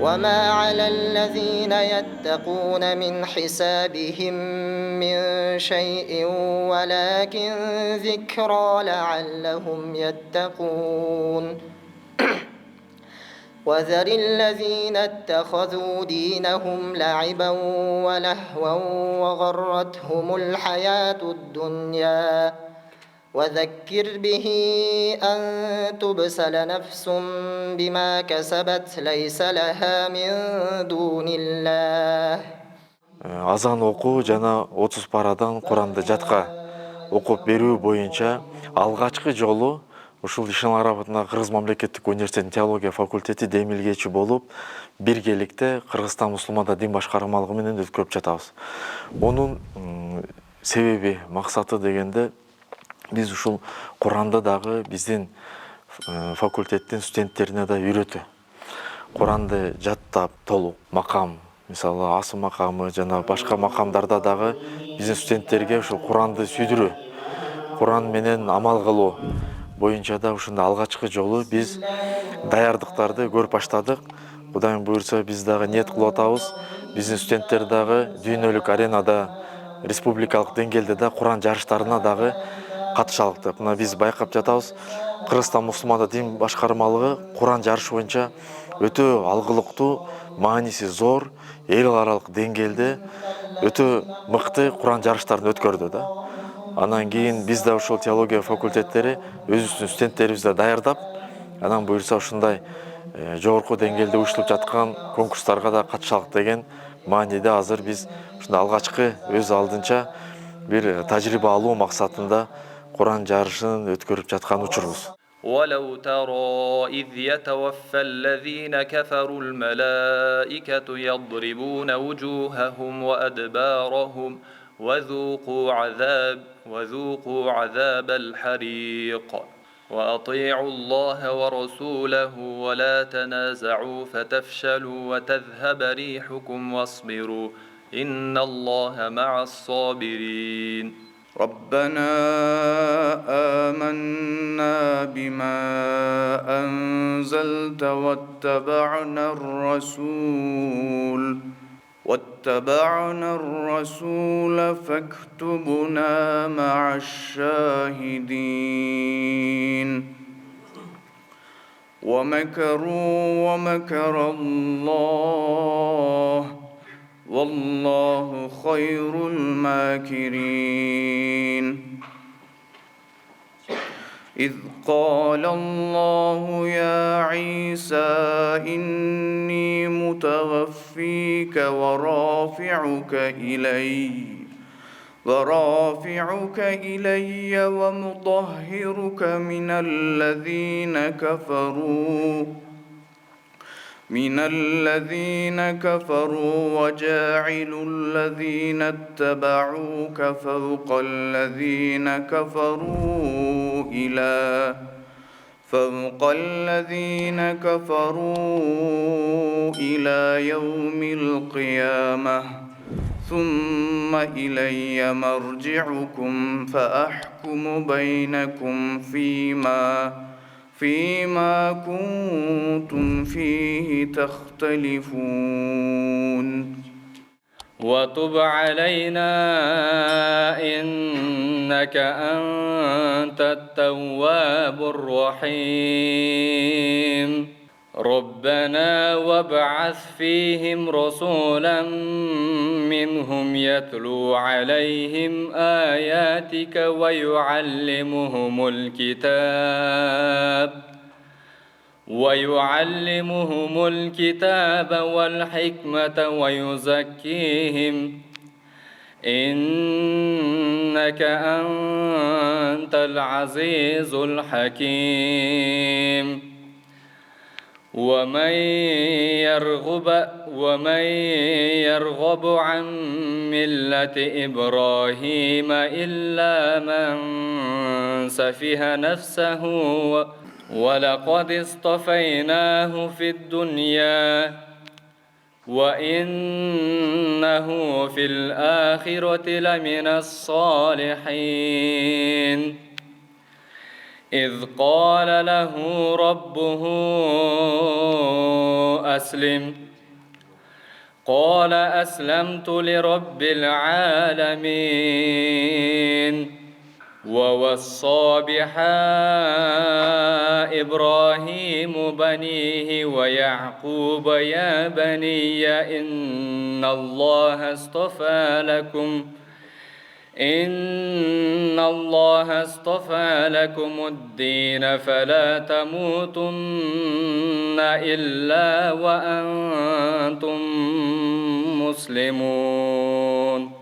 وما على الذين يتقون من حسابهم من شيء ولكن ذكرى لعلهم يتقون وذر الذين اتخذوا دينهم لعبا ولهوا وغرتهم الحياة الدنيا وذكر به أن تبسل نفس بما كسبت ليس لها من دون الله. Азан окуу жана 30 парадан Куранды жатка окуп берүү боюнча алгачкы жолу ушул Ишан Арап атындагы Кыргыз мамлекеттик университетинин теология факультети демилгечи болуп, биргеликте Кыргызстан мусулмандар дин башкармалыгы менен өткөрүп жатабыз. Мунун себеби, максаты дегенде биз ушул Куранды дагы биздин факультеттин студенттерине да үйрөтүү. Куранды жаттап толук макам, мисалы асым макамы жана башка макамдарда дагы биздин студенттерге ушул Куранды сүйдүрүү, Куран менен амал кылуу боюнча да ушундай алгачкы жолу биз даярдыктарды көрүп баштадык. Кудайым буйрса биз дагы ниет кылып атабыз. Биздин студенттер дагы дүйнөлүк аренада, республикалык деңгээлде да Куран жарыштарына дагы катышалык деп. Мына биз байкап жатабыз. Кыргызстан мусулмандар дин башкармалыгы Куран жарышы боюнча өтө алгылыктуу, мааниси зор, эл аралык деңгээлде өтө мыкты Куран жарыштарын өткөрдү да. Анан кийин биз да ушул теология факультеттери өзүбүздүн студенттерибизди даярдап, анан буйрса ушундай жогорку деңгээлде уюштулуп жаткан конкурстарга да катышалык деген мааниде азыр биз ушундай алгачкы өз алдынча бир тажрыйба алуу максатында Куран жарышын өткөрүп жаткан учурбуз. ولو ترى إذ يتوفى الذين كفروا الملائكة يضربون وجوههم وأدبارهم وذوقوا عذاب الحريق وأطيعوا الله ورسوله ولا تنازعوا فتفشلوا وتذهب ريحكم واصبروا إن الله مع الصابرين. ربنا آمنا بما أنزلت واتبعنا الرسول فاكتبنا مع الشاهدين. ومكروا ومكر الله والله خير الماكرين. إذ قال الله يا عيسى إني متوفيك ورافعك إلي ومطهرك من الذين كفروا وجاعل الذين اتبعوك فوق الذين كفروا إلى يوم القيامة ثم إلي مرجعكم فأحكم بينكم فيما كنتم فيه تختلفون. وتب علينا إنك أنت التواب الرحيم. ربنا وابعث فيهم رسولا منهم يتلو عليهم آياتك ويعلمهم الكتاب والحكمة ويزكيهم إنك أنت العزيز الحكيم. ومن يرغب عن ملة إبراهيم إلا من سفه نفسه ولقد اصطفيناه في الدنيا وإنه في الآخرة لمن الصالحين. إذ قال له ربه أسلم قال أسلمت لرب العالمين. ووصى بها إبراهيم بنيه ويعقوب يا بني إن الله اصطفى لكم الدين فلا تموتن إلا وأنتم مسلمون.